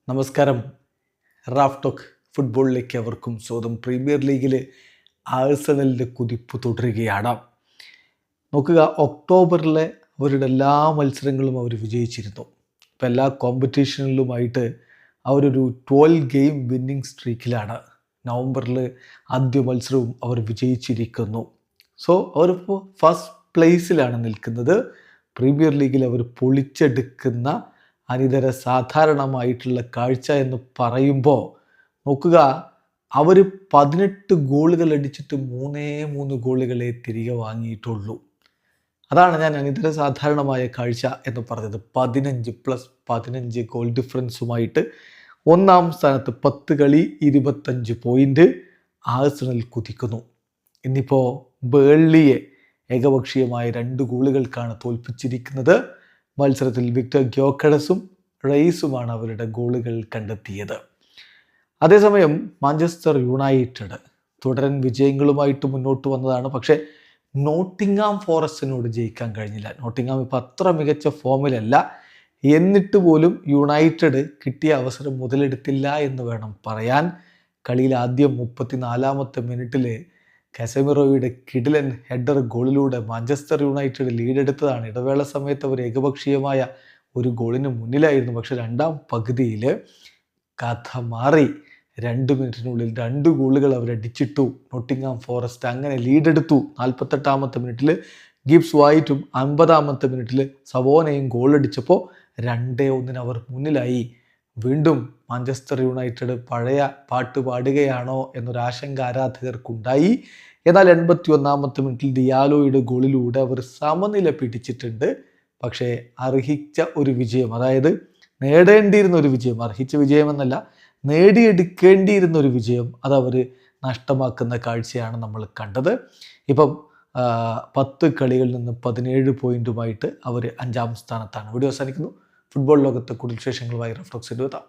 നമസ്കാരം. Raf talk ഫുട്ബോളിലേക്ക് അവർക്കും സ്വന്തം. പ്രീമിയർ ലീഗിൽ ആഴ്സണലിൻ്റെ കുതിപ്പ് തുടരുകയാണ്. നോക്കുക, ഒക്ടോബറിലെ അവരുടെ എല്ലാ മത്സരങ്ങളും അവർ വിജയിച്ചിരുന്നു. ഇപ്പോൾ എല്ലാ കോമ്പറ്റീഷനിലുമായിട്ട് അവരൊരു 12 ഗെയിം വിന്നിങ് സ്ട്രീക്കിലാണ്. നവംബറിൽ ആദ്യ മത്സരവും അവർ വിജയിച്ചിരിക്കുന്നു. സോ അവരിപ്പോൾ ഫസ്റ്റ് പ്ലേസിലാണ് നിൽക്കുന്നത്. പ്രീമിയർ ലീഗിൽ അവർ പൊളിച്ചെടുക്കുന്ന അനിതര സാധാരണമായിട്ടുള്ള കാഴ്ച എന്ന് പറയുമ്പോൾ നോക്കുക, അവർ 18 ഗോളുകൾ അടിച്ചിട്ട് 3 ഗോളുകളെ തിരികെ വാങ്ങിയിട്ടുള്ളൂ. അതാണ് ഞാൻ അനിതര സാധാരണമായ കാഴ്ച എന്ന് പറഞ്ഞത്. 15+15 ഗോൾ ഡിഫറൻസുമായിട്ട് ഒന്നാം സ്ഥാനത്ത് 10 കളി 25 പോയിൻ്റ് ആഴ്സണൽ കുതിക്കുന്നു. ഇന്നിപ്പോൾ ബേൺലിയെ ഏകപക്ഷീയമായ 2 ഗോളുകൾക്കാണ് തോൽപ്പിച്ചിരിക്കുന്നത്. മത്സരത്തിൽ വിക്ടർ ഗ്യോക്കറസും റെയ്സുമാണ് അവരുടെ ഗോളുകൾ കണ്ടെത്തിയത്. അതേസമയം മാഞ്ചസ്റ്റർ യുണൈറ്റഡ് തുടരൻ വിജയങ്ങളുമായിട്ട് മുന്നോട്ട് വന്നതാണ്. പക്ഷേ നോട്ടിംഗ്ഹാം ഫോറസ്റ്റിനോട് ജയിക്കാൻ കഴിഞ്ഞില്ല. നോട്ടിംഗ്ഹാം ഇപ്പോൾ അത്ര മികച്ച ഫോമിലല്ല. എന്നിട്ട് പോലും യുണൈറ്റഡ് കിട്ടിയ അവസരം മുതലെടുത്തില്ല എന്ന് വേണം പറയാൻ. കളിയിൽ ആദ്യം 34-ാമത്തെ മിനിറ്റിൽ കാസമിറോയുടെ കിടിലൻ ഹെഡർ ഗോളിലൂടെ മാഞ്ചസ്റ്റർ യുണൈറ്റഡ് ലീഡെടുത്തതാണ്. ഇടവേള സമയത്ത് അവർ ഏകപക്ഷീയമായ ഒരു ഗോളിന് മുന്നിലായിരുന്നു. പക്ഷെ രണ്ടാം പകുതിയിൽ കഥ മാറി. 2 മിനിറ്റിനുള്ളിൽ 2 ഗോളുകൾ അവരടിച്ചിട്ടു. നോട്ടിംഗ്ഹാം ഫോറസ്റ്റ് അങ്ങനെ ലീഡെടുത്തു. 48-ാമത്തെ മിനിറ്റിൽ ഗിബ്സ് വൈറ്റും 50-ാമത്തെ മിനിറ്റിൽ സവോനയും ഗോളടിച്ചപ്പോൾ 2-1 അവർ മുന്നിലായി. വീണ്ടും മാഞ്ചസ്റ്റർ യുണൈറ്റഡ് പഴയ പാട്ട് പാടുകയാണോ എന്നൊരാശങ്ക ആരാധകർക്കുണ്ടായി. എന്നാൽ 81-ാമത്തെ മിനിറ്റിൽ ദിയാലോയുടെ ഗോളിലൂടെ അവർ സമനില പിടിച്ചിട്ടുണ്ട്. പക്ഷേ അർഹിച്ച ഒരു വിജയം, അതായത് നേടേണ്ടിയിരുന്ന ഒരു വിജയം, അർഹിച്ച വിജയമെന്നല്ല, നേടിയെടുക്കേണ്ടിയിരുന്ന ഒരു വിജയം, അതവർ നഷ്ടമാക്കുന്ന കാഴ്ചയാണ് നമ്മൾ കണ്ടത്. ഇപ്പം 10 കളികളിൽ നിന്ന് 17 പോയിന്റുമായിട്ട് അവർ 5-ാം സ്ഥാനത്താണ്. വീഡിയോ അവസാനിക്കുന്നു. ഫുട്ബോൾ ലോകത്തെ കൂടുതൽ വിശേഷങ്ങളുമായി റഫ് ടോക്സിൽ എത്താം.